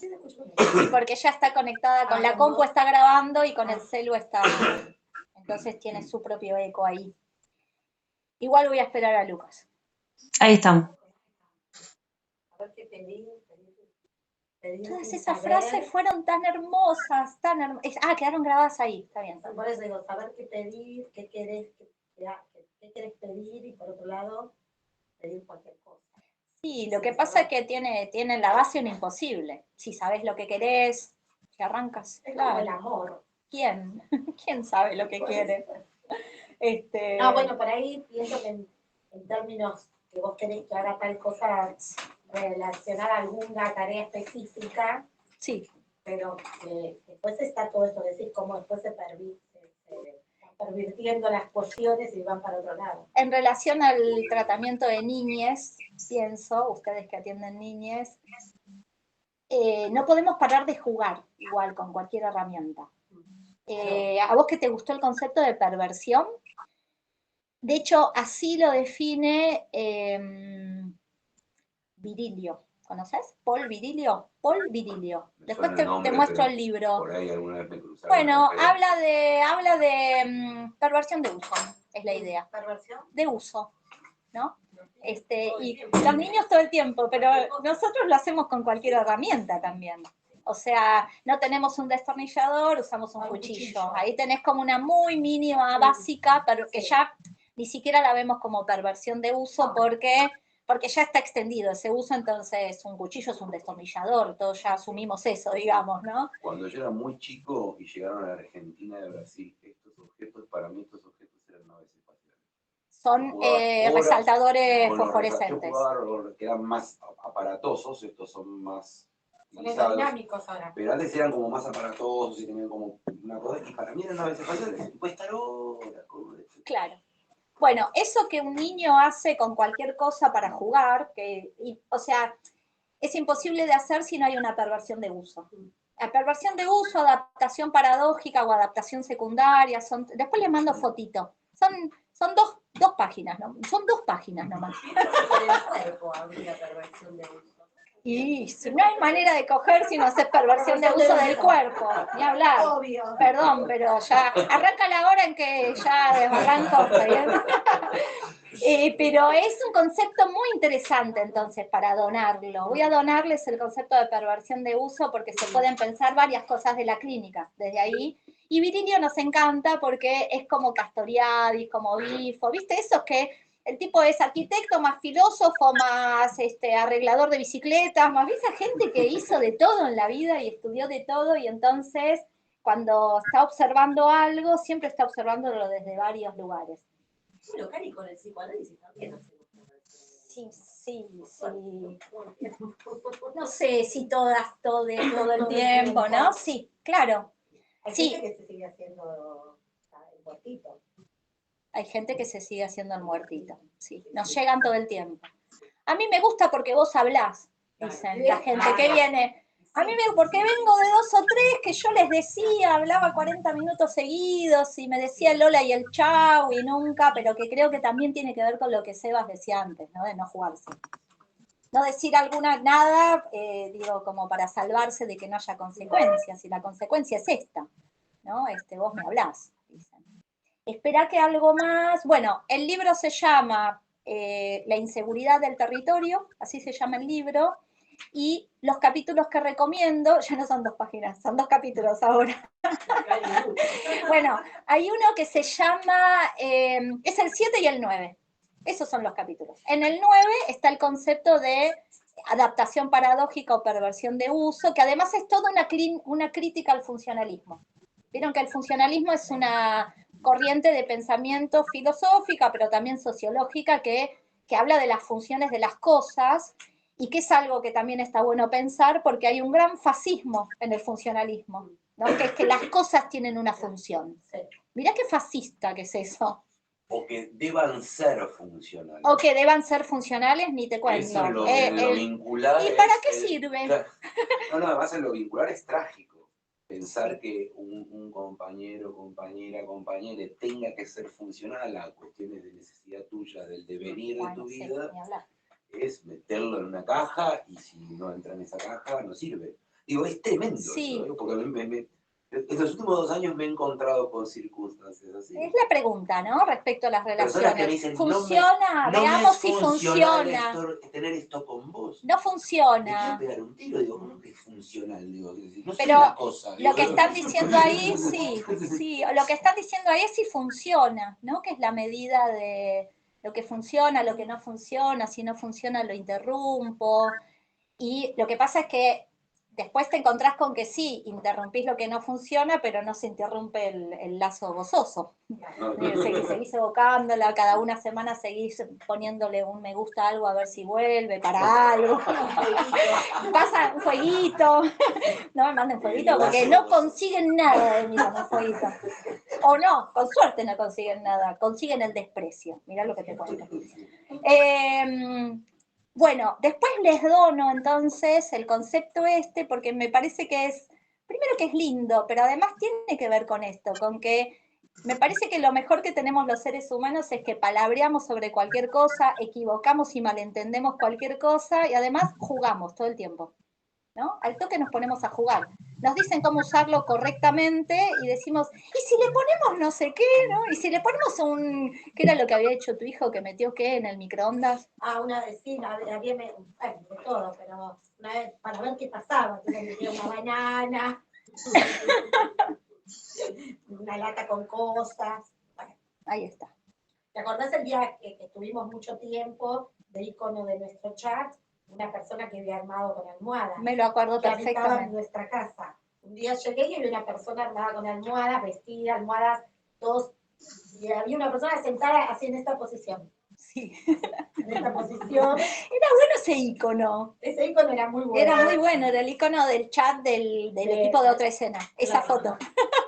Sí, porque ya está conectada con la compu, está grabando y con el celu está. Entonces tiene su propio eco ahí. Igual voy a esperar a Lucas. Ahí estamos. A ver qué pedí. Todas esas frases fueron tan hermosas, quedaron grabadas ahí, está bien. Por eso digo, saber qué pedir, qué querés pedir y por otro lado, pedir cualquier cosa. Sí, lo que pasa es que tiene en la base un imposible. Si sabes lo que querés, que arrancas. Es claro. como el amor. ¿Quién? ¿Quién sabe lo que quiere? No, bueno, por ahí pienso que en términos que vos querés que haga tal cosa relacionada a alguna tarea específica. Sí. Pero después está todo esto, decir cómo después se van pervirtiendo las cuestiones y van para otro lado. En relación al tratamiento de niñez, pienso, ustedes que atienden niñez, no podemos parar de jugar igual con cualquier herramienta. ¿A vos que te gustó el concepto de perversión? De hecho, así lo define Virilio. ¿Conoces? Paul Virilio. Paul Virilio. Después te muestro el libro. Por ahí alguna vez me cruzaron. Bueno, habla de perversión de uso, es la idea. ¿Perversión? De uso, ¿no? Y los niños todo el tiempo, pero nosotros lo hacemos con cualquier herramienta también. O sea, no tenemos un destornillador, usamos un cuchillo. Ahí tenés como una muy mínima básica, pero que ya ni siquiera la vemos como perversión de uso porque ya está extendido ese uso, entonces un cuchillo es un destornillador, todos ya asumimos eso, digamos, ¿no? Cuando yo era muy chico y llegaron a la Argentina de Brasil, estos objetos eran naves espaciales. Son resaltadores fosforescentes. Yo jugaba que eran más aparatosos, estos son más dinámicos ahora. Pero antes eran como más aparatosos y tenían como una cosa, y para mí eran naves espaciales, puede estar horas. Claro. Bueno, eso que un niño hace con cualquier cosa para jugar, o sea, es imposible de hacer si no hay una perversión de uso. La perversión de uso, adaptación paradójica o adaptación secundaria, después les mando fotito. Son dos páginas, ¿no? Son 2 páginas nomás. Y si no hay manera de coger si no haces perversión de uso del cuerpo, ni hablar. Obvio. Perdón, pero ya arranca la hora en que ya desbarranco, ¿está bien? Pero es un concepto muy interesante entonces para donarlo. Voy a donarles el concepto de perversión de uso porque se pueden pensar varias cosas de la clínica desde ahí. Y Virilio nos encanta porque es como Castoriadis, como Bifo, ¿viste? Esos que el tipo es arquitecto, más filósofo, más arreglador de bicicletas, más esa gente que hizo de todo en la vida y estudió de todo y entonces cuando está observando algo siempre está observándolo desde varios lugares. Bueno, Cari, con el psicoanálisis también hacemos perversión. Sí. No sé si todo el tiempo, ¿no? Sí, claro. Hay gente que se sigue haciendo el muertito. Hay gente que se sigue haciendo el muertito, sí. Nos llegan todo el tiempo. A mí me gusta porque vos hablás, dicen la gente que viene. A mí porque vengo de 2 o 3 que yo les decía, hablaba 40 minutos seguidos y me decía el hola y el chau y nunca, pero que creo que también tiene que ver con lo que Sebas decía antes, ¿no? De no jugarse. No decir nada, digo, como para salvarse de que no haya consecuencias, y la consecuencia es esta, ¿no? Vos me hablás, dicen. Esperá que algo más, bueno, el libro se llama La inseguridad del territorio, así se llama el libro, y los capítulos que recomiendo, ya no son 2 páginas, son 2 capítulos ahora. Bueno, hay uno que se llama, es el 7 y el 9. Esos son los capítulos. En el 9 está el concepto de adaptación paradójica o perversión de uso, que además es toda una crítica al funcionalismo. Vieron que el funcionalismo es una corriente de pensamiento filosófica, pero también sociológica, que habla de las funciones de las cosas, y que es algo que también está bueno pensar, porque hay un gran fascismo en el funcionalismo, ¿no? Que es que las cosas tienen una función. Mirá qué fascista que es eso. O que deban ser funcionales. O que deban ser funcionales, ni te cuento. Eso lo vincular. ¿Y para qué sirve? No, además en lo vincular es trágico. Pensar que un compañero, compañera tenga que ser funcional a cuestiones de necesidad tuya, del devenir de tu vida, es meterlo en una caja y si no entra en esa caja no sirve. Digo, es tremendo Sí. eso, porque en los últimos 2 años me he encontrado con circunstancias así. Es la pregunta, ¿no? Respecto a las Personas que me relaciones. dicen, ¿Funciona? no me Veamos es si funcional funciona. tener esto con vos. No Me funciona. quiero pegar un tiro, digo, ¿cómo que es funcional? Digo, no soy Pero una cosa. lo que están diciendo ahí, sí, lo que están diciendo ahí es si funciona, ¿no? Que es la medida de lo que funciona, lo que no funciona, si no funciona lo interrumpo. Y lo que pasa es que después te encontrás con que sí, interrumpís lo que no funciona, pero no se interrumpe el lazo gozoso. Que seguís evocándola, cada una semana seguís poniéndole un me gusta a algo a ver si vuelve para algo. Pasa un fueguito. No me manden fueguito porque no consiguen nada de mí con un fueguito. O no, con suerte no consiguen nada, consiguen el desprecio. Mirá lo que te cuento. Bueno, después les dono entonces el concepto porque me parece que es, primero que es lindo, pero además tiene que ver con esto, con que me parece que lo mejor que tenemos los seres humanos es que palabreamos sobre cualquier cosa, equivocamos y malentendemos cualquier cosa y además jugamos todo el tiempo, ¿no? Al toque nos ponemos a jugar. Nos dicen cómo usarlo correctamente y decimos, ¿y si le ponemos no sé qué, no? ¿Y si le ponemos ¿qué era lo que había hecho tu hijo que metió qué en el microondas? Una vecina, había de todo, pero una vez para ver qué pasaba, le metía una banana, una lata con cosas. Bueno. Ahí está. ¿Te acordás el día que tuvimos mucho tiempo de icono de nuestro chat? Una persona que había armado con almohadas. Me lo acuerdo perfectamente. perfectamente. En nuestra casa. Un día llegué y había una persona armada con almohadas, vestida, almohadas, todos. Y había una persona sentada así en esta posición. Sí. En esta posición. Era bueno ese icono. Ese icono era muy bueno. Era muy bueno, era el icono del chat del equipo de Otra Escena. Esa foto.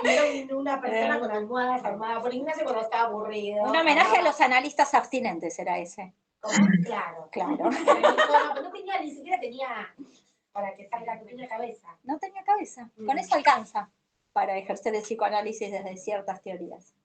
Y era una persona con almohadas armada por Ignacio cuando estaba aburrido. Un homenaje a los analistas abstinentes era ese. ¿Cómo? Claro. Claro. No tenía, ni siquiera tenía para que salga, no tenía cabeza. No tenía cabeza. Con eso alcanza para ejercer el psicoanálisis desde ciertas teorías.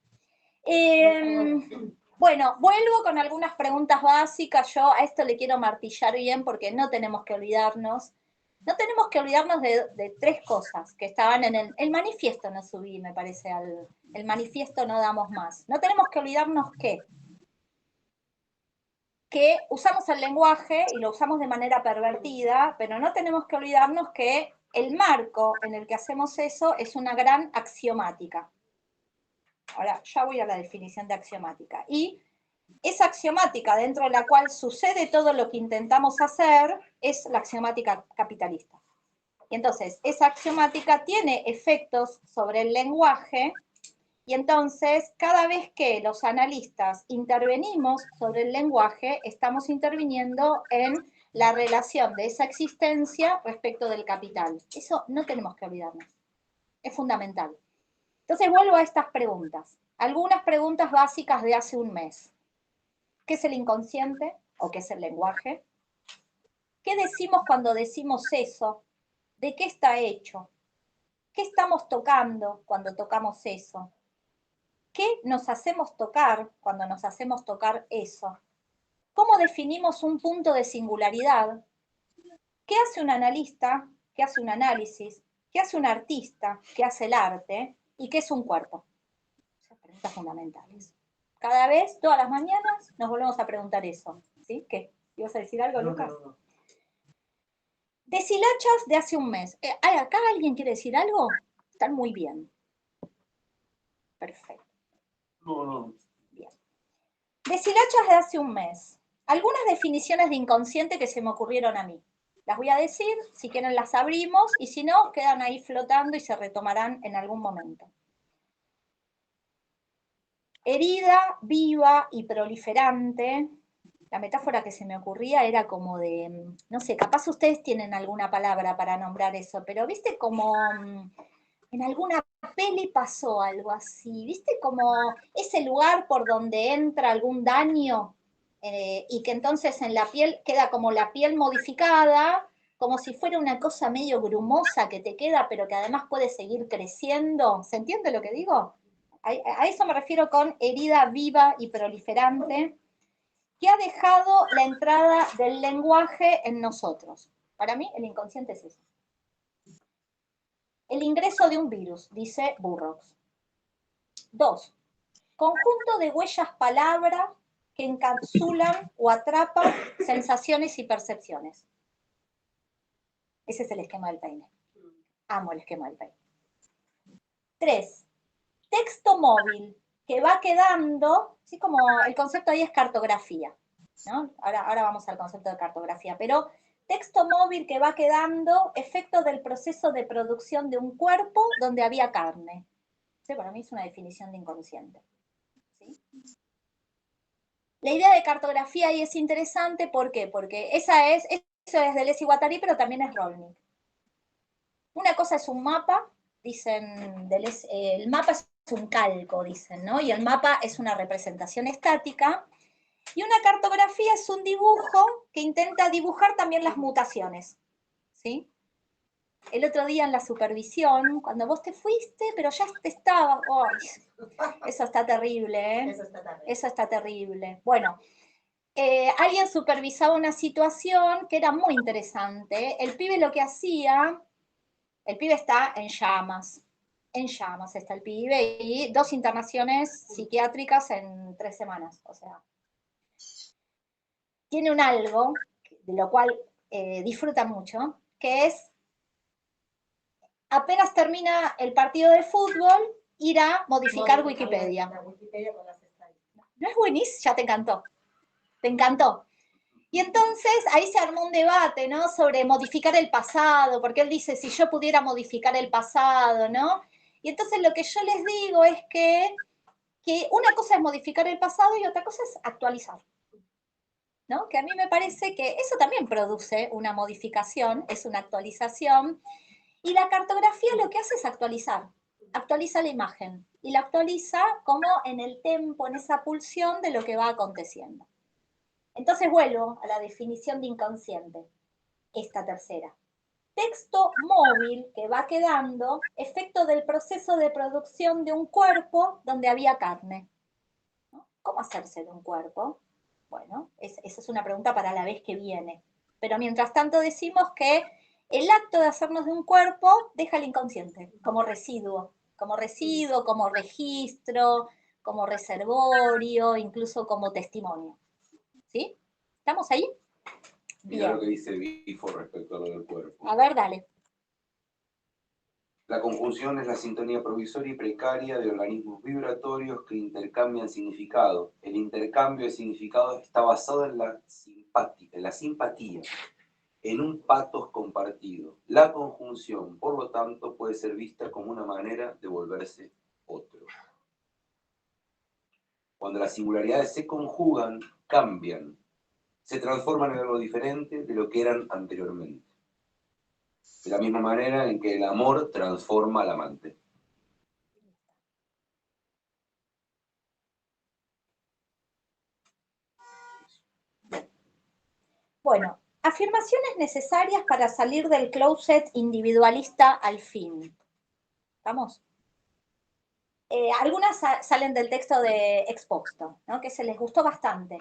Bueno, vuelvo con algunas preguntas básicas. Yo a esto le quiero martillar bien porque no tenemos que olvidarnos. No tenemos que olvidarnos de 3 cosas que estaban en el manifiesto, no subí, me parece, el manifiesto no damos más. No tenemos que olvidarnos que usamos el lenguaje y lo usamos de manera pervertida, pero no tenemos que olvidarnos que el marco en el que hacemos eso es una gran axiomática. Ahora, ya voy a la definición de axiomática. Y esa axiomática dentro de la cual sucede todo lo que intentamos hacer es la axiomática capitalista. Y entonces, esa axiomática tiene efectos sobre el lenguaje y entonces, cada vez que los analistas intervenimos sobre el lenguaje, estamos interviniendo en la relación de esa existencia respecto del capital. Eso no tenemos que olvidarnos. Es fundamental. Entonces, vuelvo a estas preguntas. Algunas preguntas básicas de hace un mes. ¿Qué es el inconsciente o qué es el lenguaje? ¿Qué decimos cuando decimos eso? ¿De qué está hecho? ¿Qué estamos tocando cuando tocamos eso? ¿Qué nos hacemos tocar cuando nos hacemos tocar eso? ¿Cómo definimos un punto de singularidad? ¿Qué hace un analista? ¿Qué hace un análisis? ¿Qué hace un artista? ¿Qué hace el arte? ¿Y qué es un cuerpo? Esas preguntas fundamentales. Cada vez, todas las mañanas, nos volvemos a preguntar eso. ¿Sí? ¿Qué? ¿Ibas a decir algo, Lucas? No. Deshilachas de hace un mes. ¿Acá alguien quiere decir algo? Están muy bien. Perfecto. No. Bien. Deshilachas de hace un mes. Algunas definiciones de inconsciente que se me ocurrieron a mí. Las voy a decir, si quieren las abrimos, y si no, quedan ahí flotando y se retomarán en algún momento. Herida, viva y proliferante. La metáfora que se me ocurría era como de, no sé, capaz ustedes tienen alguna palabra para nombrar eso, pero viste como en alguna peli pasó algo así, viste como ese lugar por donde entra algún daño y que entonces en la piel queda como la piel modificada, como si fuera una cosa medio grumosa que te queda, pero que además puede seguir creciendo. ¿Se entiende lo que digo? A eso me refiero con herida viva y proliferante, que ha dejado la entrada del lenguaje en nosotros. Para mí, el inconsciente es eso. el ingreso de un virus, dice Burroughs. 2. Conjunto de huellas palabra que encapsulan o atrapan sensaciones y percepciones. Ese es el esquema del peine. Amo el esquema del peine. 3. Texto móvil que va quedando, así como el concepto ahí es cartografía, ¿no? Ahora vamos al concepto de cartografía, pero texto móvil que va quedando, efecto del proceso de producción de un cuerpo donde había carne. ¿Sí? Para mí es una definición de inconsciente. ¿Sí? La idea de cartografía ahí es interesante, ¿por qué? Porque eso es de Deleuze y Guattari, pero también es Rolnik. Una cosa es un mapa, dicen, el mapa es un calco, dicen, ¿no? Y el mapa es una representación estática, y una cartografía es un dibujo que intenta dibujar también las mutaciones, ¿sí? El otro día en la supervisión, cuando vos te fuiste, pero ya estaba, oh, eso está terrible, ¿eh? Eso está terrible. Bueno, alguien supervisaba una situación que era muy interesante. El pibe lo que hacía, el pibe está en llamas está el pibe, y 2 internaciones psiquiátricas en 3 semanas, o sea. Tiene un algo, de lo cual disfruta mucho, que es, apenas termina el partido de fútbol, ir a modificar Wikipedia. La Wikipedia con las estadísticas. ¿No es buenísimo? Ya te encantó. Te encantó. Y entonces ahí se armó un debate, ¿no? Sobre modificar el pasado, porque él dice, si yo pudiera modificar el pasado, ¿no? Y entonces lo que yo les digo es que una cosa es modificar el pasado y otra cosa es actualizar, ¿no? Que a mí me parece que eso también produce una modificación, es una actualización, y la cartografía lo que hace es actualizar la imagen, y la actualiza como en el tempo, en esa pulsión de lo que va aconteciendo. Entonces vuelvo a la definición de inconsciente, esta tercera. Texto móvil que va quedando, efecto del proceso de producción de un cuerpo donde había carne. ¿No? ¿Cómo hacerse de un cuerpo? Bueno, esa es una pregunta para la vez que viene. Pero mientras tanto decimos que el acto de hacernos de un cuerpo deja el inconsciente como residuo, como registro, como reservorio, incluso como testimonio. ¿Sí? ¿Estamos ahí? Mira lo que dice Bifo respecto a lo del cuerpo. A ver, dale. La conjunción es la sintonía provisoria y precaria de organismos vibratorios que intercambian significado. El intercambio de significado está basado en la simpatía, en un patos compartido. La conjunción, por lo tanto, puede ser vista como una manera de volverse otro. Cuando las singularidades se conjugan, cambian, se transforman en algo diferente de lo que eran anteriormente. De la misma manera en que el amor transforma al amante. Bueno, afirmaciones necesarias para salir del closet individualista al fin. ¿Estamos? Algunas salen del texto de Exposto, ¿no? Que se les gustó bastante.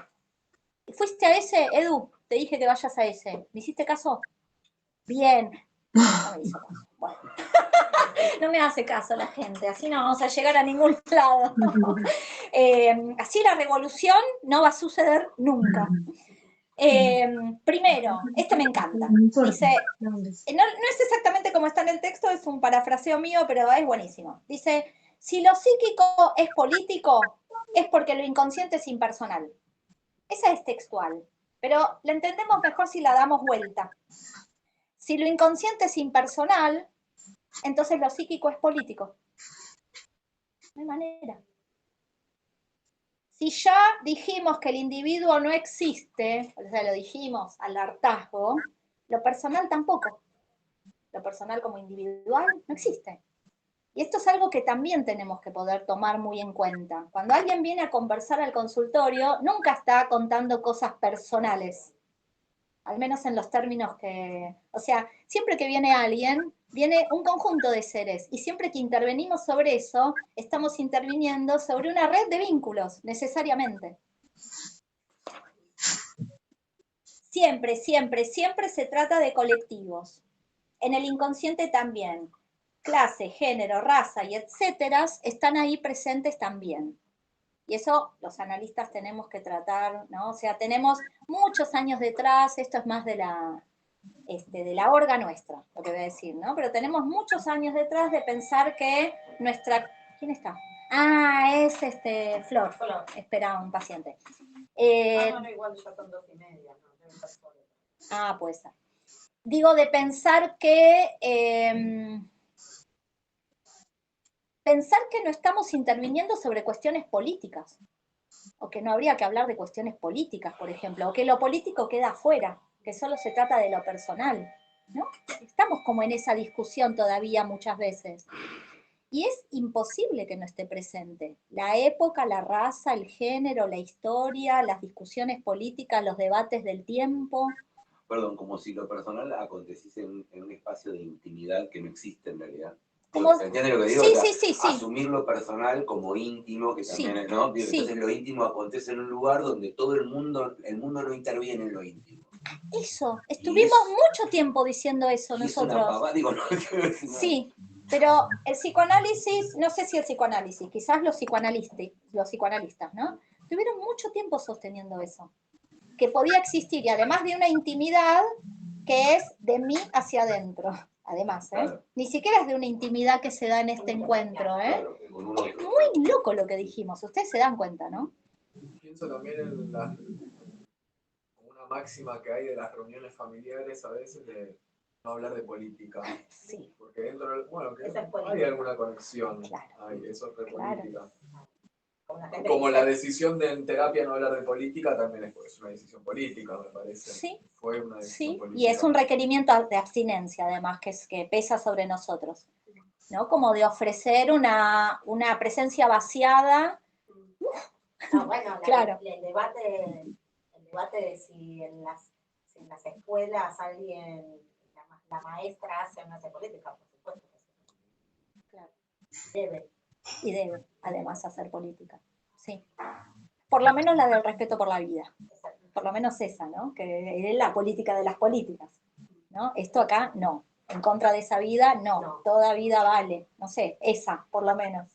¿Fuiste a ese, Edu? Te dije que vayas a ese. ¿Me hiciste caso? Bien. No me hizo caso. Bueno. No me hace caso la gente, así no vamos a llegar a ningún lado. Así la revolución no va a suceder nunca. Primero, este me encanta. Dice, no es exactamente como está en el texto, es un parafraseo mío, pero es buenísimo. Dice, si lo psíquico es político, es porque lo inconsciente es impersonal. Esa es textual, pero la entendemos mejor si la damos vuelta. Si lo inconsciente es impersonal, entonces lo psíquico es político. No hay manera. Si ya dijimos que el individuo no existe, o sea, lo dijimos al hartazgo, lo personal tampoco. Lo personal como individual no existe. Y esto es algo que también tenemos que poder tomar muy en cuenta. Cuando alguien viene a conversar al consultorio, nunca está contando cosas personales, al menos en los términos que... O sea, siempre que viene alguien, viene un conjunto de seres, y siempre que intervenimos sobre eso, estamos interviniendo sobre una red de vínculos, necesariamente. Siempre, siempre, siempre se trata de colectivos. En el inconsciente también. clase, género, raza y etcétera, están ahí presentes también. Y eso los analistas tenemos que tratar, ¿no? O sea, tenemos muchos años detrás, esto es más de la orga nuestra, lo que voy a decir, ¿no? Pero tenemos muchos años detrás de pensar que nuestra... ¿Quién está? Ah, es Flor. Espera un paciente. No, igual ya son 2:30, ¿no? Debe estar sola. Puede ser. Digo, de pensar que... pensar que no estamos interviniendo sobre cuestiones políticas, o que no habría que hablar de cuestiones políticas, por ejemplo, o que lo político queda afuera, que solo se trata de lo personal, ¿no? Estamos como en esa discusión todavía muchas veces. Y es imposible que no esté presente. La época, la raza, el género, la historia, las discusiones políticas, los debates del tiempo. Perdón, como si lo personal aconteciese en un espacio de intimidad que no existe en realidad. ¿Se entiende lo que digo? Sí, o sea, sí. Asumir lo personal como íntimo, que también es, ¿no? Entonces lo íntimo acontece en un lugar donde todo el mundo no interviene en lo íntimo. Eso, estuvimos mucho tiempo diciendo eso nosotros. Es una pavada, digo, no. Sí, pero el psicoanálisis, no sé si el psicoanálisis, quizás los psicoanalistas, ¿no? Tuvieron mucho tiempo sosteniendo eso, que podía existir, y además de una intimidad que es de mí hacia adentro, además, ¿eh? Claro. Ni siquiera es de una intimidad que se da en este encuentro, ¿eh? Claro, es muy loco lo que dijimos, ustedes se dan cuenta, ¿no? Pienso también en una máxima que hay de las reuniones familiares a veces de no hablar de política. Sí. Porque dentro, bueno, que hay alguna conexión, claro. Eso es de política. Como la decisión en terapia no hablar de política también es una decisión política, me parece. Sí. Fue una decisión política. Y es un requerimiento de abstinencia, además, que pesa sobre nosotros, ¿no? Como de ofrecer una presencia vaciada. Bueno, claro. El debate de si en las escuelas alguien, la maestra hace o no hace política, por supuesto. Claro. Debe. Y debe, además, hacer política. Sí. Por lo menos la del respeto por la vida. Por lo menos esa, ¿no? Que es la política de las políticas, ¿no? Esto acá, no. En contra de esa vida, no. Toda vida vale. No sé, esa, por lo menos.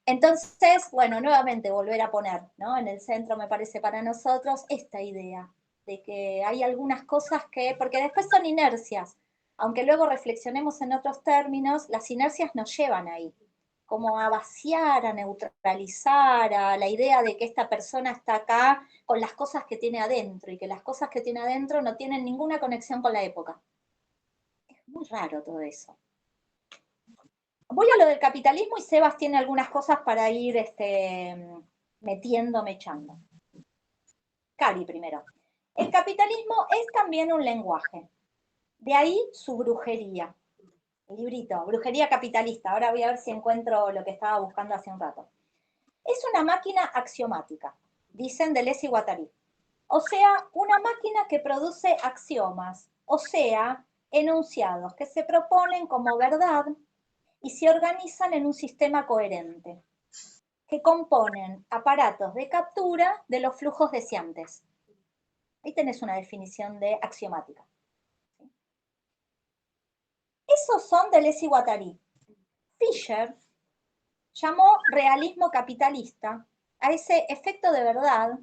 Entonces, bueno, nuevamente volver a poner, ¿no? En el centro, me parece, para nosotros, esta idea de que hay algunas cosas porque después son inercias. Aunque luego reflexionemos en otros términos, las inercias nos llevan ahí, como a vaciar, a neutralizar, a la idea de que esta persona está acá con las cosas que tiene adentro, y que las cosas que tiene adentro no tienen ninguna conexión con la época. Es muy raro todo eso. Voy a lo del capitalismo y Sebas tiene algunas cosas para ir echando. Cari primero. El capitalismo es también un lenguaje. De ahí su brujería. El librito, Brujería Capitalista. Ahora voy a ver si encuentro lo que estaba buscando hace un rato. Es una máquina axiomática, dicen Deleuze y Guattari. O sea, una máquina que produce axiomas, o sea, enunciados que se proponen como verdad y se organizan en un sistema coherente, que componen aparatos de captura de los flujos deseantes. Ahí tenés una definición de axiomática. Esos son Deleuze y Guattari. Fisher llamó realismo capitalista a ese efecto de verdad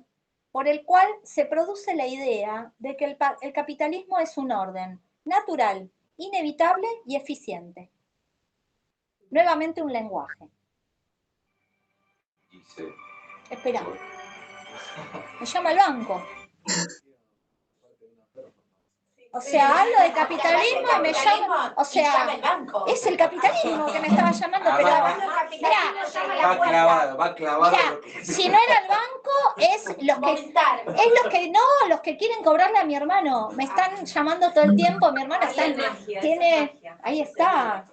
por el cual se produce la idea de que el capitalismo es un orden natural, inevitable y eficiente. Nuevamente un lenguaje. Espera. Me llama el banco. O sea, hablo de capitalismo y me llama. O sea, es el capitalismo que me estaba llamando, pero. Va clavado. Mira, si no era el banco, es los que quieren cobrarle a mi hermano. Me están llamando todo el tiempo, mi hermano tiene. Ahí está.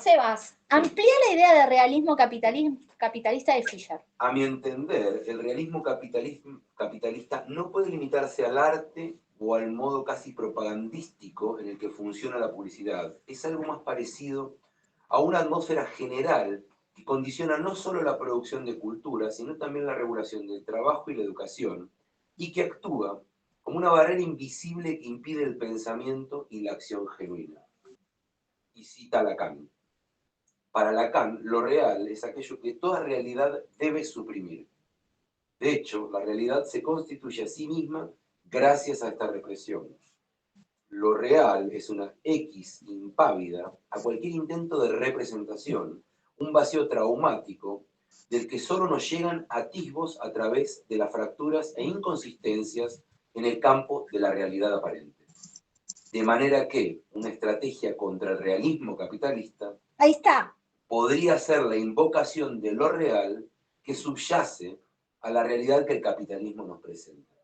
Sebas, amplía la idea de realismo capitalista de Fisher. A mi entender, el realismo capitalista no puede limitarse al arte o al modo casi propagandístico en el que funciona la publicidad. Es algo más parecido a una atmósfera general que condiciona no solo la producción de cultura, sino también la regulación del trabajo y la educación, y que actúa como una barrera invisible que impide el pensamiento y la acción genuina. Y cita a Lacan. Para Lacan, lo real es aquello que toda realidad debe suprimir. De hecho, la realidad se constituye a sí misma gracias a esta represión. Lo real es una X impávida a cualquier intento de representación, un vacío traumático del que solo nos llegan atisbos a través de las fracturas e inconsistencias en el campo de la realidad aparente. De manera que una estrategia contra el realismo capitalista ahí está. Podría ser la invocación de lo real que subyace a la realidad que el capitalismo nos presenta.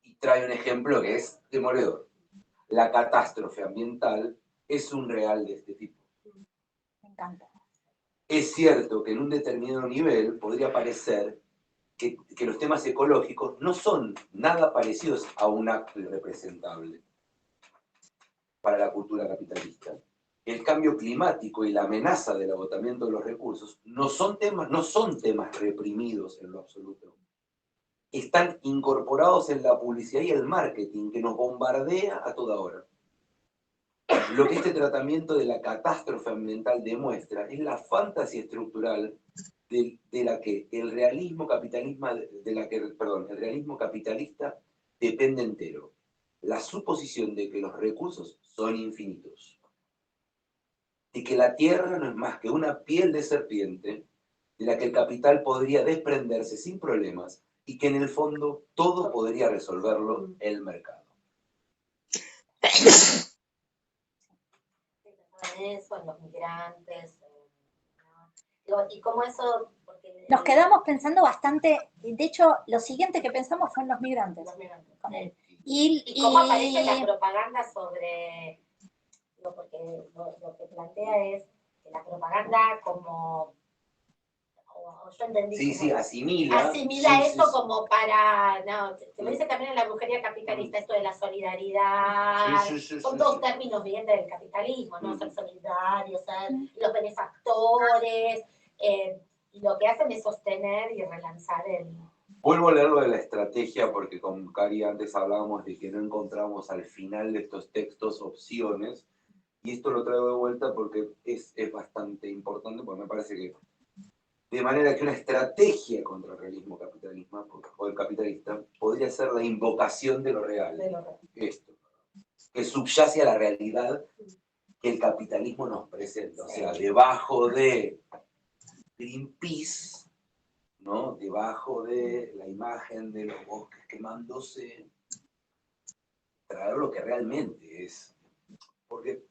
Y trae un ejemplo que es demoledor. La catástrofe ambiental es un real de este tipo. Me encanta. Es cierto que en un determinado nivel podría parecer que los temas ecológicos no son nada parecidos a un acto irrepresentable para la cultura capitalista. El cambio climático y la amenaza del agotamiento de los recursos no son temas reprimidos en lo absoluto. Están incorporados en la publicidad y el marketing que nos bombardea a toda hora. Lo que este tratamiento de la catástrofe ambiental demuestra es la fantasía estructural de la que el realismo capitalista depende entero. La suposición de que los recursos son infinitos. Y que la tierra no es más que una piel de serpiente de la que el capital podría desprenderse sin problemas y que en el fondo todo podría resolverlo el mercado. Eso, en los migrantes, ¿no? Y cómo eso... Nos quedamos pensando bastante, de hecho, lo siguiente que pensamos fue en los migrantes. Los migrantes. Con él. ¿Y cómo aparece la propaganda sobre... Porque lo que plantea es que la propaganda como... O yo entendí Sí, asimila eso como para... No, se lo dice también en la brujería capitalista, esto de la solidaridad. Son dos términos bien del capitalismo, ¿no? Ser solidarios, ser los benefactores. Y lo que hacen es sostener y relanzar el... Vuelvo a leer lo de la estrategia porque con Cari antes hablábamos de que no encontramos al final de estos textos opciones. Y esto lo traigo de vuelta porque es bastante importante, porque me parece que de manera que una estrategia contra el realismo o el capitalista podría ser la invocación de lo real. Esto, que subyace a la realidad que el capitalismo nos presenta. O sea, debajo de Greenpeace, ¿no? Debajo de la imagen de los bosques quemándose, traer lo que realmente es. Porque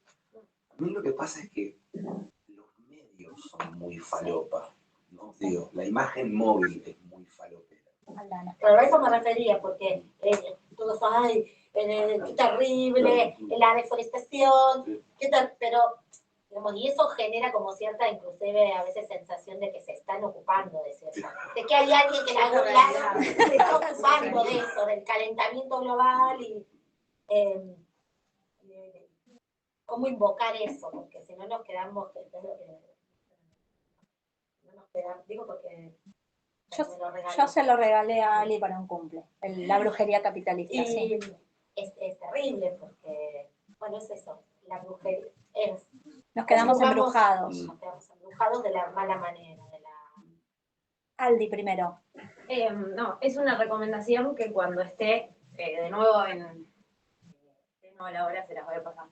a mí lo que pasa es que los medios son muy falopa, ¿no? Digo, la imagen móvil es muy falopera. Pero a eso me refería, porque todos, ay, qué terrible, la deforestación, pero, digamos, y eso genera como cierta, inclusive a veces sensación de que se están ocupando de eso, de que hay alguien que en algún lado se está ocupando de eso, del calentamiento global y cómo invocar eso, porque si no nos quedamos, no nos quedamos, digo porque... Yo se lo regalé a Ali para un cumple, la brujería capitalista, y sí. Es terrible porque, bueno, es eso, la brujería es... Nos quedamos embrujados. Nos quedamos embrujados de la mala manera. Aldi primero. No, es una recomendación que cuando esté de nuevo tengo la hora, se las voy a pasar.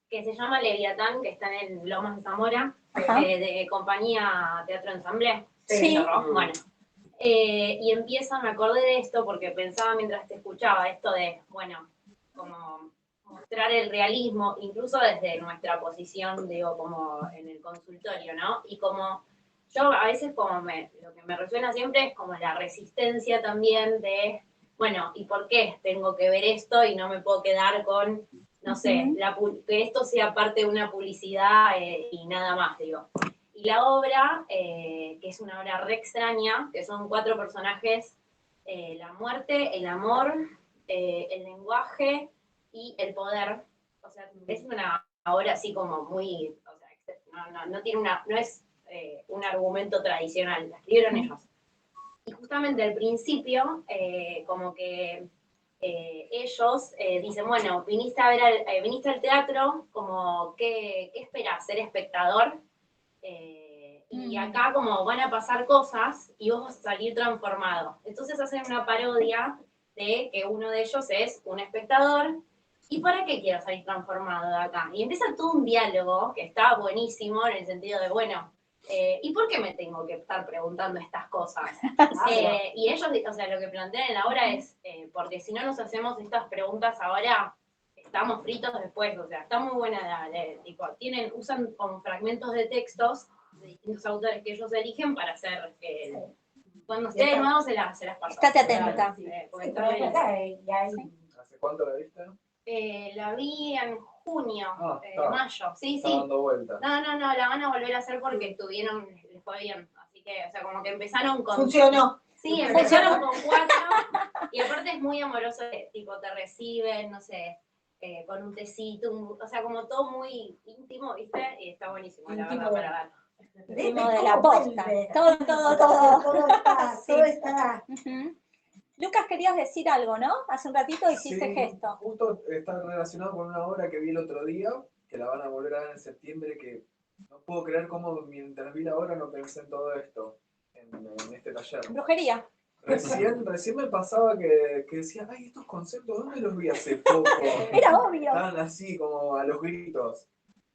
Que se llama Leviatán, que está en Lomas de Zamora, de compañía Teatro Ensamble. Sí. Bueno. Y empieza, me acordé de esto porque pensaba mientras te escuchaba esto de, bueno, como mostrar el realismo, incluso desde nuestra posición, digo, como en el consultorio, ¿no? Y como yo a veces lo que me resuena siempre es como la resistencia también de, bueno, ¿y por qué tengo que ver esto y no me puedo quedar con, no sé, que esto sea parte de una publicidad y nada más, digo? Y la obra, que es una obra re extraña, que son 4 personajes, la muerte, el amor, el lenguaje y el poder. O sea, es una obra así como muy, o sea, no tiene no es un argumento tradicional, la escribieron ellos. Y justamente al principio, como que ellos dicen, bueno, viniste al teatro, como, ¿qué esperás? ¿Ser espectador? Y acá como van a pasar cosas y vos vas a salir transformado. Entonces hacen una parodia de que uno de ellos es un espectador. ¿Y para qué quiero salir transformado de acá? Y empieza todo un diálogo que está buenísimo en el sentido de, bueno, ¿y por qué me tengo que estar preguntando estas cosas? Y ellos, o sea, lo que plantean en la obra es, porque si no nos hacemos estas preguntas ahora, estamos fritos después, o sea, está muy buena, tipo, usan como fragmentos de textos de distintos autores que ellos eligen para hacer, cuando esté de nuevo se las paso. Estate atenta. ¿Hace cuánto la viste? La vi en junio, mayo, sí. Está dando vueltas. No, la van a volver a hacer porque les fue bien, así que, o sea, como que empezaron con... Funcionó. Sí, empezaron con 4, y aparte es muy amoroso, tipo, te reciben, no sé, con un tecito, o sea, como todo muy íntimo, ¿viste? Y está buenísimo, la verdad, para ver. Íntimo de la posta. Todo. Todo está. Lucas, querías decir algo, ¿no? Hace un ratito hiciste Sí, gesto. Justo está relacionado con una obra que vi el otro día, que la van a volver a ver en septiembre, que no puedo creer cómo mientras vi la obra no pensé en todo esto, en este taller. Brujería. Recién me pasaba que decía, ay, estos conceptos, ¿dónde los vi hace poco? Era obvio. Estaban así, como a los gritos.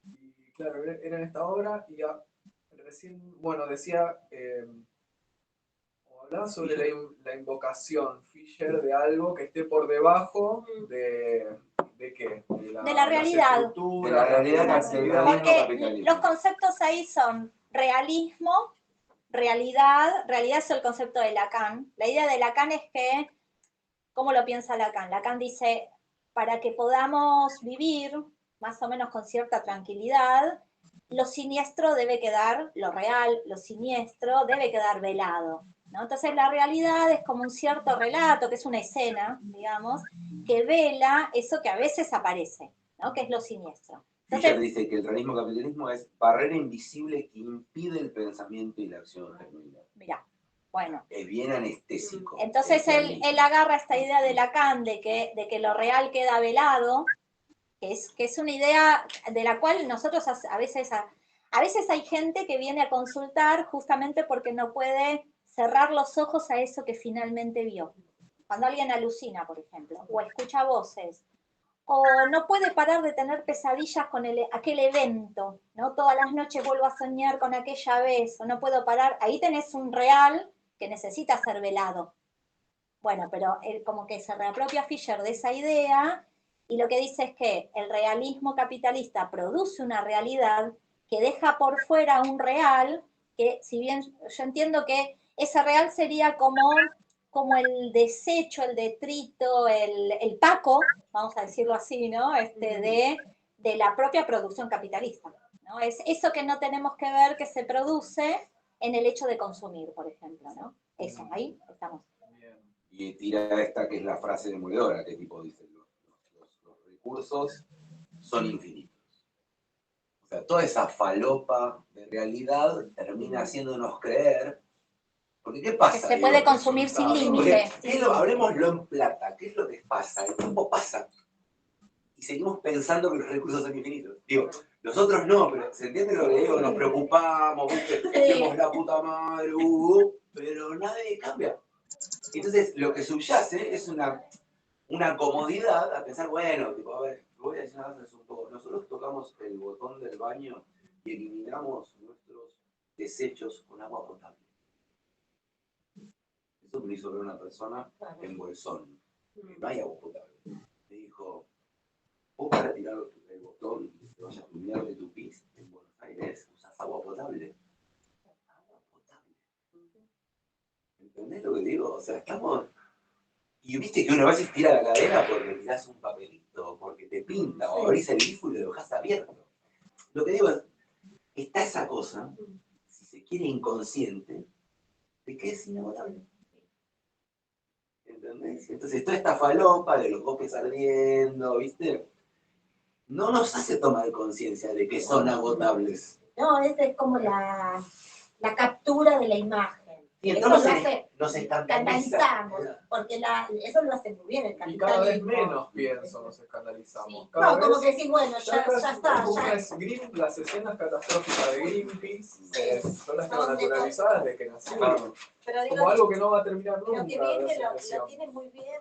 Y claro, era en esta obra y recién, bueno, decía... hablaba sobre la invocación Fisher de algo que esté por debajo ¿de qué? De la realidad. De la realidad Porque los conceptos ahí son realismo, realidad es el concepto de Lacan. La idea de Lacan es que, ¿cómo lo piensa Lacan? Lacan dice, para que podamos vivir más o menos con cierta tranquilidad, lo siniestro debe quedar, lo real, lo siniestro debe quedar velado, ¿no? Entonces la realidad es como un cierto relato, que es una escena, digamos, que vela eso que a veces aparece, ¿no? Que es lo siniestro. Entonces, Fisher dice que el realismo capitalismo es barrera invisible que impide el pensamiento y la acción genuina. Mirá, bueno. Es bien anestésico. Entonces él agarra esta idea de Lacan de que lo real queda velado, que es una idea de la cual nosotros a veces hay gente que viene a consultar justamente porque no puede cerrar los ojos a eso que finalmente vio. Cuando alguien alucina, por ejemplo, o escucha voces, o no puede parar de tener pesadillas con aquel evento, ¿no? Todas las noches vuelvo a soñar con aquella vez, o no puedo parar, ahí tenés un real que necesita ser velado. Bueno, pero él como que se reapropia Fisher de esa idea, y lo que dice es que el realismo capitalista produce una realidad que deja por fuera un real, que si bien yo entiendo que ese real sería como el desecho, el detrito, el paco, vamos a decirlo así, ¿no? De la propia producción capitalista, ¿no? Es eso que no tenemos que ver que se produce en el hecho de consumir, por ejemplo, ¿no? Eso, ahí estamos. Y tira esta que es la frase demoledora, que tipo dice, los recursos son infinitos. O sea, toda esa falopa de realidad termina haciéndonos creer, porque ¿qué pasa? Que se puede consumir sin límite. Hablemoslo en plata, ¿qué es lo que pasa? El tiempo pasa. Y seguimos pensando que los recursos son infinitos. Digo, nosotros no, pero ¿se entiende lo que digo? Nos preocupamos, tenemos la puta madre, pero nadie cambia. Entonces, lo que subyace es una comodidad a pensar, bueno, tipo, a ver, voy a decir una cosa un poco. Nosotros tocamos el botón del baño y eliminamos nuestros desechos con agua potable. Eso me hizo ver una persona en Bolsón. No hay agua potable. Me dijo, vos para retirar el botón y que te vayas a tu mierda de tu pis en Buenos Aires, usás agua potable. Agua potable. ¿Entendés lo que digo? O sea, estamos... Y viste que uno a veces tira la cadena porque tirás un papelito, porque te pinta, o abrís el grifo y lo dejás abierto. Lo que digo es, está esa cosa, si se quiere inconsciente, de que es inagotable. ¿Entendés? Entonces toda esta falopa de los bosques ardiendo, ¿viste? No nos hace tomar conciencia de que son agotables. No, esa es como la captura de la imagen. Y Eso lo hace nos escandaliza. Escandalizamos, porque eso lo hace muy bien el Y cada vez capitalismo. menos pienso nos escandalizamos. Sí. Cada No, como vez- que decís, bueno, ya está. Las escenas catastróficas de Greenpeace son las que van naturalizadas desde que nacieron. Pero digo, Como algo que no va a terminar pero nunca. que bien da que esa lo impresión. tiene muy bien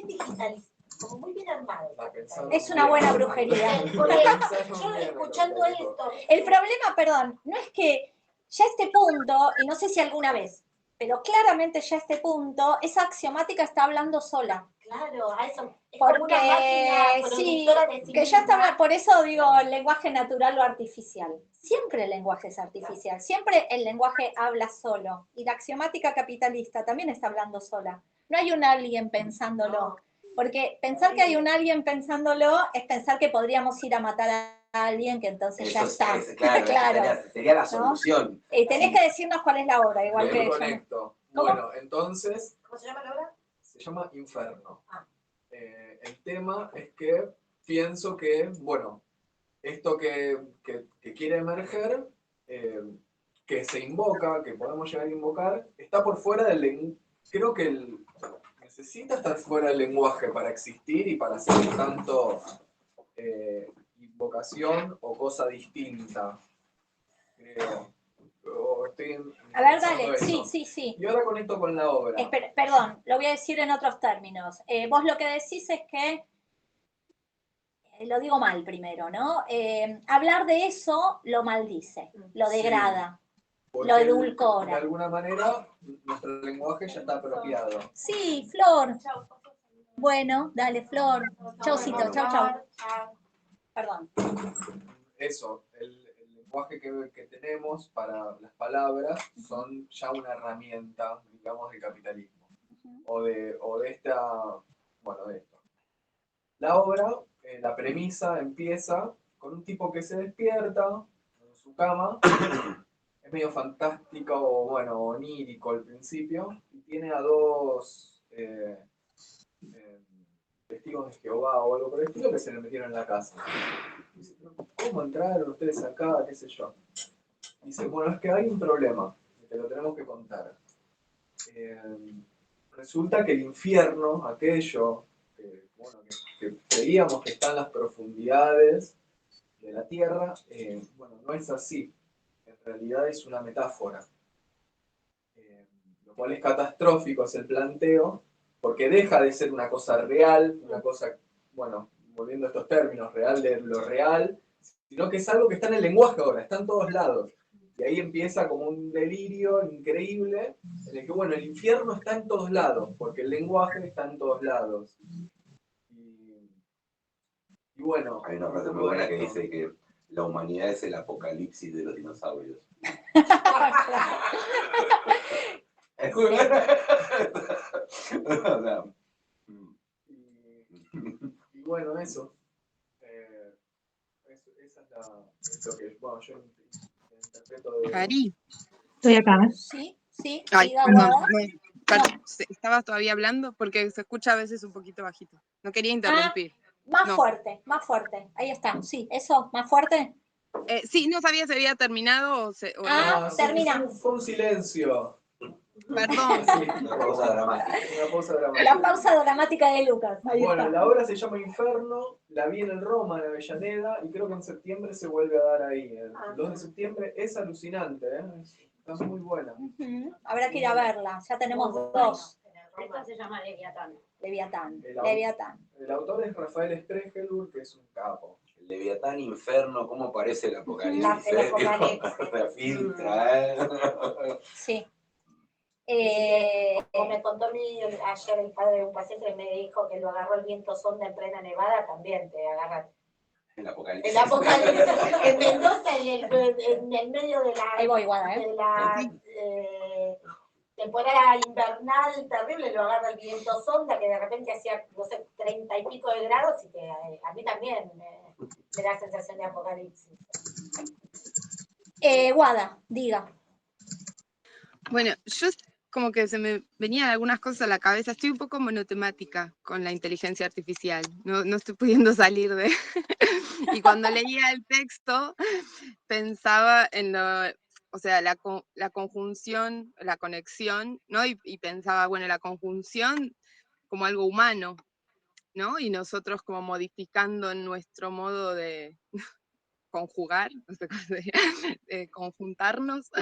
digitalizado, como muy bien armado. La pensaron Es una bien. buena brujería. Porque La pensaron yo bien, escuchando lo que dijo. esto, El problema, perdón, no es que ya a este punto, y no sé si alguna vez, pero claramente ya a este punto, esa axiomática está hablando sola. claro, a eso es como Porque una máquina sí, productora de sí que ya misma. está, por eso digo el lenguaje natural o artificial. Siempre el lenguaje es artificial, siempre el lenguaje habla solo. Y la axiomática capitalista también está hablando sola. No hay un alguien pensándolo. Porque pensar que hay un alguien pensándolo es pensar que podríamos ir a matar a alguien que entonces ya está. Claro, sería la solución. Tenés que decirnos cuál es la obra, igual que yo. Conecto. ¿Cómo? Bueno, entonces ¿Cómo se llama la obra? se llama Inferno. Ah. El tema es que pienso que, bueno, esto que quiere emerger, que se invoca, que podemos llegar a invocar, está por fuera del lenguaje. Creo que necesita estar fuera del lenguaje para existir y para ser tanto invocación o cosa distinta. Creo. A ver, dale, sí. Y ahora conecto con la obra. Perdón, lo voy a decir en otros términos. Vos lo que decís es que, lo digo mal primero, ¿no? Hablar de eso lo maldice, lo degrada, lo edulcora. De alguna manera, nuestro lenguaje ya está apropiado. Sí, Flor. Bueno, dale, Flor. Chaucito, chau. Perdón. Eso, el lenguaje que tenemos para las palabras son ya una herramienta, digamos, de capitalismo. O de esto. La obra, la premisa empieza con un tipo que se despierta en su cama, es medio fantástico o onírico al principio, y tiene a dos testigos de Jehová o algo por el estilo que se le metieron en la casa. Dice, ¿cómo entraron ustedes acá? ¿Qué sé yo? Dice, bueno, es que hay un problema, que lo tenemos que contar. Resulta que el infierno, aquello que creíamos que está en las profundidades de la tierra, no es así. En realidad es una metáfora. Lo cual es catastrófico, es el planteo, porque deja de ser una cosa real, una cosa, volviendo a estos términos, real de lo real, sino que es algo que está en el lenguaje ahora, está en todos lados. Y ahí empieza como un delirio increíble, en el que, el infierno está en todos lados, porque el lenguaje está en todos lados. Y bueno... Hay una frase muy buena que dice que la humanidad es el apocalipsis de los dinosaurios. Es muy buena. O sea, y bueno, eso. Esa es lo que yo interpreto de... Cari. Estoy acá. Sí, Ay, diga, perdón, Guada. perdón, ¿estabas todavía hablando? Porque se escucha a veces un poquito bajito. No quería interrumpir. Más No. fuerte. Ahí está, sí, eso, más fuerte. Sí, no sabía si había terminado o no. Termina. Fue un silencio. Perdón. Sí, una pausa dramática. una pausa dramática. La pausa dramática de Lucas. Ahí está. La obra se llama Inferno, la vi en el Roma, en Avellaneda, y creo que en septiembre se vuelve a dar ahí. El 2 de septiembre es alucinante, está muy buena. Habrá que ir a verla, ya tenemos dos. Esta se llama Leviatán. Leviatán. El autor es Rafael Stregelur, que es un capo. El Leviatán, Inferno, ¿cómo parece el apocalipsis? El apocalipsis. Se filtra, Sí. Como me contó ayer el padre de un paciente que me dijo que lo agarró el viento sonda en plena nevada, también te agarra. El apocalipsis. El apocalipsis. En Mendoza, en el medio de la, Ahí voy, Guada, de la temporada invernal terrible, lo agarra el viento sonda, que de repente hacía, 30 y pico de grados, y que a mí también me da sensación de apocalipsis. Guada, diga. Bueno, yo como que se me venían algunas cosas a la cabeza. Estoy un poco monotemática con la inteligencia artificial. No estoy pudiendo salir de... Y cuando leía el texto, pensaba en lo... o sea, la conjunción, la conexión, ¿no? Y pensaba, bueno, la conjunción como algo humano, ¿no? Y nosotros como modificando nuestro modo de conjugar, no sé cómo se dice, de conjuntarnos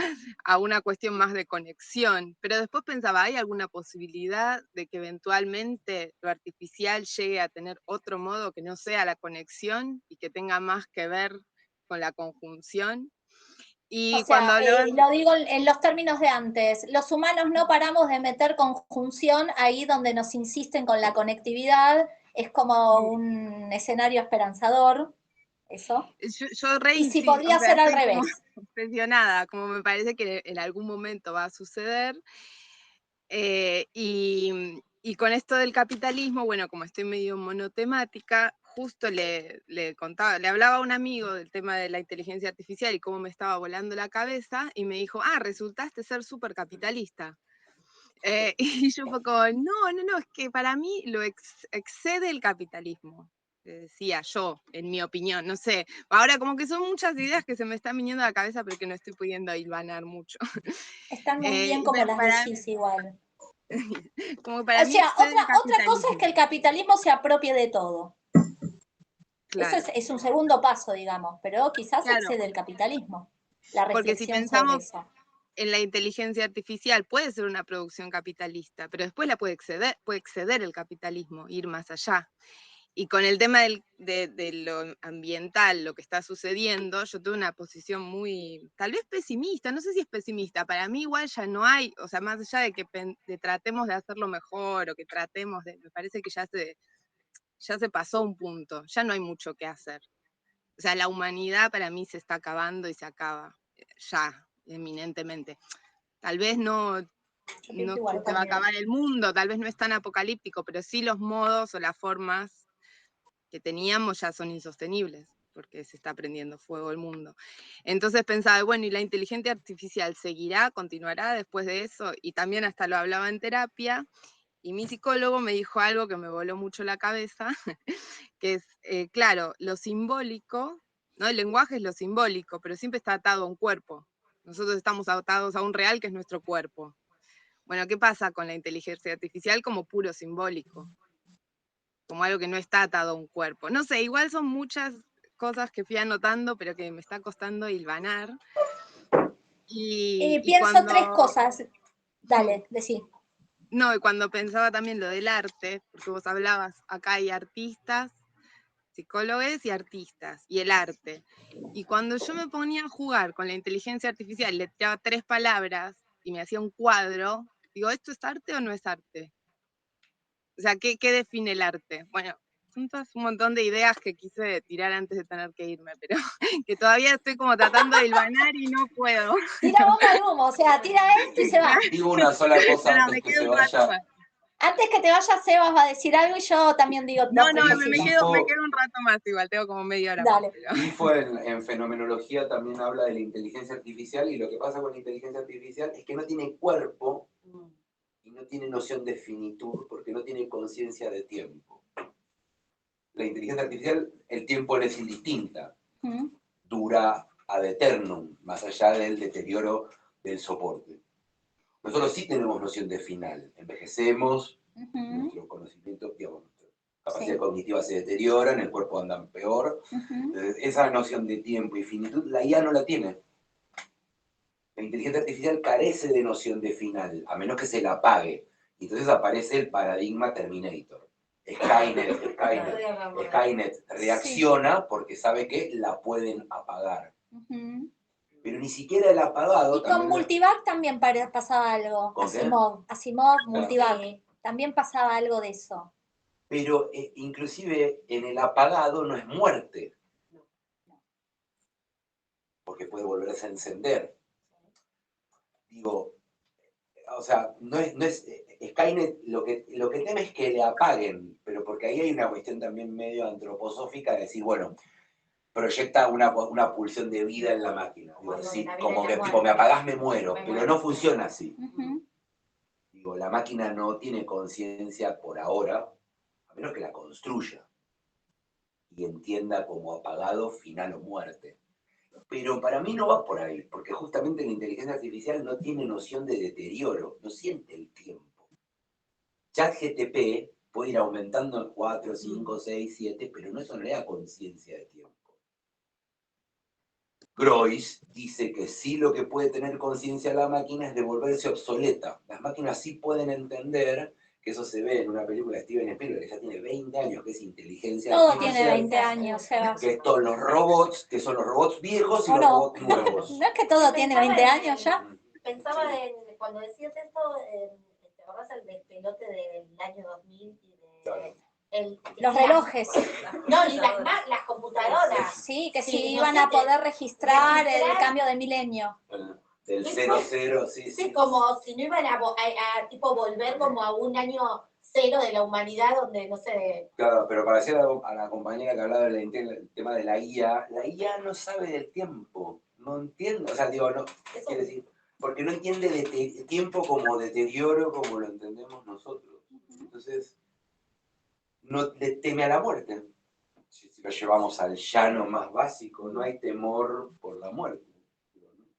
a una cuestión más de conexión. Pero después pensaba, ¿hay alguna posibilidad de que eventualmente lo artificial llegue a tener otro modo que no sea la conexión y que tenga más que ver con la conjunción? Y O cuando sea, hablaban, lo digo en los términos de antes, los humanos no paramos de meter conjunción ahí donde nos insisten con la conectividad, es como un escenario esperanzador, eso. yo re Y si o podría sea, ser al estoy como revés. obsesionada, como me parece que en algún momento va a suceder. Y con esto del capitalismo, bueno, como estoy medio monotemática, justo le contaba, le hablaba a un amigo del tema de la inteligencia artificial y cómo me estaba volando la cabeza, y me dijo, resultaste ser súper capitalista. Y yo fue como, no, es que para mí lo excede el capitalismo. Decía yo, en mi opinión, no sé. Ahora como que son muchas ideas que se me están viniendo a la cabeza, pero que no estoy pudiendo hilvanar mucho. Están muy bien como las decís igual. Como para O mí sea, excede el otra cosa es que el capitalismo. capitalismo se apropie de todo. Claro, Eso es un segundo paso, digamos, pero quizás claro, excede el capitalismo, la porque si reflexión sobre pensamos eso. en la inteligencia artificial, puede ser una producción capitalista, pero después la puede exceder el capitalismo, ir más allá. Y con el tema de lo ambiental, lo que está sucediendo, yo tuve una posición muy, tal vez pesimista, no sé si es pesimista, para mí igual ya no hay, o sea, más allá de que tratemos de hacerlo mejor o que tratemos de, me parece que ya se pasó un punto, ya no hay mucho que hacer. O sea, la humanidad para mí se está acabando y se acaba, ya, eminentemente. Tal vez no que se va a acabar el mundo, tal vez no es tan apocalíptico, pero sí los modos o las formas que teníamos ya son insostenibles, porque se está prendiendo fuego el mundo. Entonces pensaba, bueno, ¿y la inteligencia artificial seguirá, continuará después de eso? Y también hasta lo hablaba en terapia, y mi psicólogo me dijo algo que me voló mucho la cabeza, que es, claro, lo simbólico, ¿no? El lenguaje es lo simbólico, pero siempre está atado a un cuerpo. Nosotros estamos atados a un real que es nuestro cuerpo. Bueno, ¿qué pasa con la inteligencia artificial como puro simbólico? Como algo que no está atado a un cuerpo. No sé, igual son muchas cosas que fui anotando, pero que me está costando hilvanar. Y Pienso tres cuando... cosas. Dale, decí. No, y cuando pensaba también lo del arte, porque vos hablabas, acá hay artistas, psicólogos y artistas, y el arte. Y cuando yo me ponía a jugar con la inteligencia artificial, le tiraba 3 palabras y me hacía un cuadro, digo, ¿esto es arte o no es arte? O sea, ¿qué define el arte? Bueno, son todas un montón de ideas que quise tirar antes de tener que irme, pero que todavía estoy como tratando de hilvanar y no puedo. Tira bomba de humo, o sea, tira esto y se va. Digo una sola cosa No, antes me que quedo se un rato vaya. más. Antes que te vayas, Sebas va a decir algo y yo también digo No, dos, tres me cositas. quedo un rato más igual, tengo como media hora Dale. más. Pero... Bifo en fenomenología también habla de la inteligencia artificial, y lo que pasa con la inteligencia artificial es que no tiene cuerpo y no tiene noción de finitud porque no tiene conciencia de tiempo. La inteligencia artificial, el tiempo le es indistinta, dura ad eternum, más allá del deterioro del soporte. Nosotros sí tenemos noción de final, envejecemos, nuestro conocimiento, digamos, nuestra capacidad cognitiva se deteriora, en el cuerpo andan peor. Entonces, esa noción de tiempo y finitud, la IA no la tiene. La inteligencia artificial carece de noción de final, a menos que se la apague. Entonces aparece el paradigma Terminator. Skynet reacciona porque sabe que la pueden apagar. Pero ni siquiera el apagado... Y con Multivac también pasaba algo. Asimov, Multivac. También pasaba algo de eso. Pero inclusive en el apagado no es muerte. Porque puede volverse a encender. Digo, o sea, no es Skynet, lo que teme es que le apaguen, pero porque ahí hay una cuestión también medio antroposófica de decir, bueno, proyecta una pulsión de vida en la máquina. Digo, sí, como que tipo, me apagás, me muero, pero no funciona así. Digo, la máquina no tiene conciencia por ahora, a menos que la construya y entienda como apagado, final o muerte. Pero para mí no va por ahí, porque justamente la inteligencia artificial no tiene noción de deterioro, no siente el tiempo. ChatGPT puede ir aumentando en 4, 5, 6, 7, pero eso no le da conciencia de tiempo. Groys dice que sí, lo que puede tener conciencia la máquina es de volverse obsoleta. Las máquinas sí pueden entender, que eso se ve en una película de Steven Spielberg que ya tiene 20 años, que es inteligencia Todo artificial. tiene 20 años, Sebas. Que son los robots, que son los robots viejos y ¿O los no? robots nuevos. ¿No es que todo tiene 20 años ya? Pensaba cuando decías esto, ¿te acordás el despelote del año 2000 y de Claro. Los relojes. No, y las computadoras. Sí, que Sí, sí no iban sé a qué- poder registrar el registrar- cambio de milenio. Del 00, sí, Sí, sí. como si no iban a tipo volver como a un año cero de la humanidad donde, no sé, Claro, pero para decir a la compañera que hablaba del tema de la IA no sabe del tiempo, no entiende, o sea, digo, no, eso quiere decir, porque no entiende de tiempo como deterioro como lo entendemos nosotros. Entonces, no le teme a la muerte. Si lo llevamos al llano más básico, no hay temor por la muerte.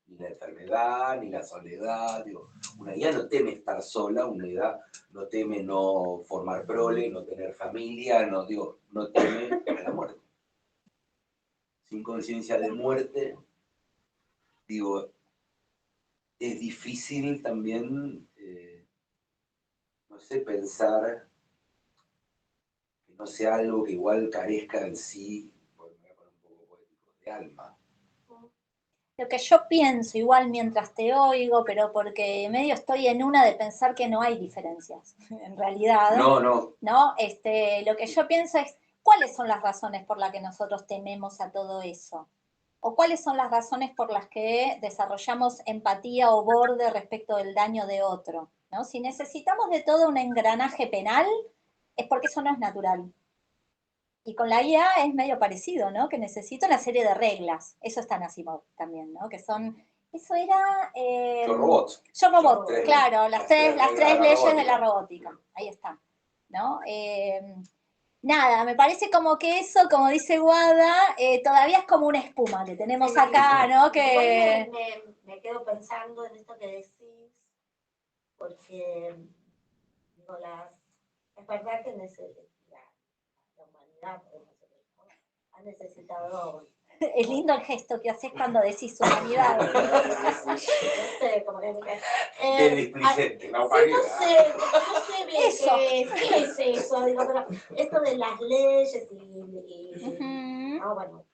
Ni la enfermedad, ni la soledad. Digo, una IA no teme estar sola, una IA no teme no formar prole, no tener familia, no teme a la muerte. Sin conciencia de muerte, digo, es difícil también, no sé, pensar que no sea algo que igual carezca en sí, porque me voy a poner un poco poético, de alma. Lo que yo pienso, igual mientras te oigo, pero porque medio estoy en una de pensar que no hay diferencias, en realidad. No. ¿No? Lo que yo pienso es, ¿cuáles son las razones por las que nosotros tememos a todo eso? ¿O cuáles son las razones por las que desarrollamos empatía o borde respecto del daño de otro? ¿No? Si necesitamos de todo un engranaje penal, es porque eso no es natural. Y con la IA es medio parecido, ¿no? Que necesito una serie de reglas. Eso está en Asimov también, ¿no? Que son, eso era... Yo robot. Yo robot, Tres- claro, las tres reglas leyes de la robótica. robótica. Ahí está, ¿no? Nada, me parece como que eso, como dice Guada, todavía es como una espuma que tenemos acá, ¿no? Que... igual me quedo pensando en esto que decís, porque digo, es verdad que la humanidad ha necesitado. Es lindo el gesto que haces cuando decís humanidad. No sé, como que Qué displicente, la sí, humanidad. no sé bien Eso. qué es eso, digo, pero esto de las leyes Ujú. bueno.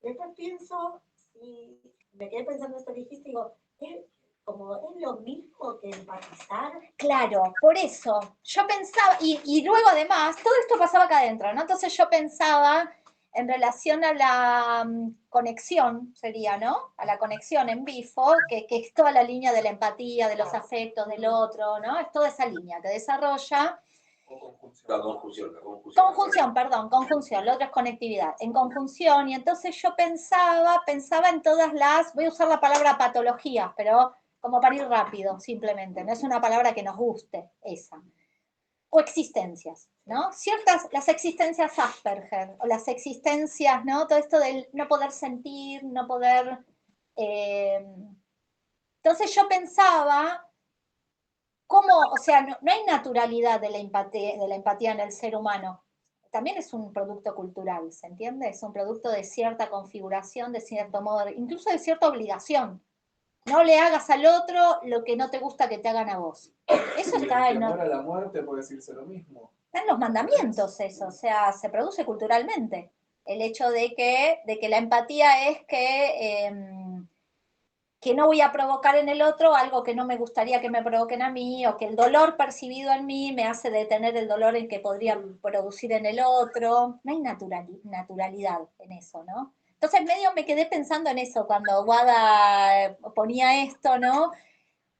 Después pienso, y me quedé pensando esto que dijiste, digo, como es lo mismo que empatizar. Claro, por eso. Yo pensaba, y luego además, todo esto pasaba acá adentro, ¿no? Entonces yo pensaba en relación a la conexión, sería, ¿no? A la conexión en Bifo, que es toda la línea de la empatía, de los afectos del otro, ¿no? Es toda esa línea que desarrolla. O conjunción. La conjunción. Conjunción, lo otro es conectividad, en conjunción, y entonces yo pensaba en todas las, voy a usar la palabra patologías, pero como para ir rápido, simplemente, no es una palabra que nos guste, esa. O existencias, ¿no? Las existencias Asperger, o las existencias, ¿no? Todo esto del no poder sentir, no poder... Entonces yo pensaba cómo, o sea, no hay naturalidad de la empatía en el ser humano. También es un producto cultural, ¿se entiende? Es un producto de cierta configuración, de cierto modo, incluso de cierta obligación. No le hagas al otro lo que no te gusta que te hagan a vos. Eso está El temor a la muerte puede decirse lo mismo. está en los mandamientos eso, o sea, se produce culturalmente. El hecho de que la empatía es que no voy a provocar en el otro algo que no me gustaría que me provoquen a mí, o que el dolor percibido en mí me hace detener el dolor en que podría producir en el otro. No hay naturalidad en eso, ¿no? Entonces medio me quedé pensando en eso cuando Guada ponía esto, ¿no?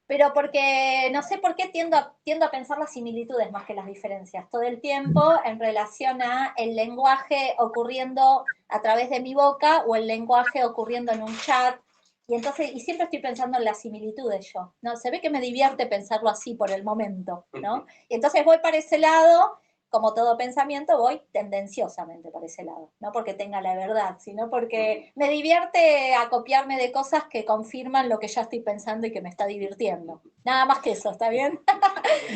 Pero porque no sé por qué tiendo a pensar las similitudes más que las diferencias todo el tiempo en relación a el lenguaje ocurriendo a través de mi boca o el lenguaje ocurriendo en un chat. Y siempre estoy pensando en las similitudes yo, ¿no? Se ve que me divierte pensarlo así por el momento, ¿no? Y entonces voy para ese lado como todo pensamiento, voy tendenciosamente por ese lado. No porque tenga la verdad, sino porque me divierte acopiarme de cosas que confirman lo que ya estoy pensando y que me está divirtiendo. Nada más que eso, ¿está bien?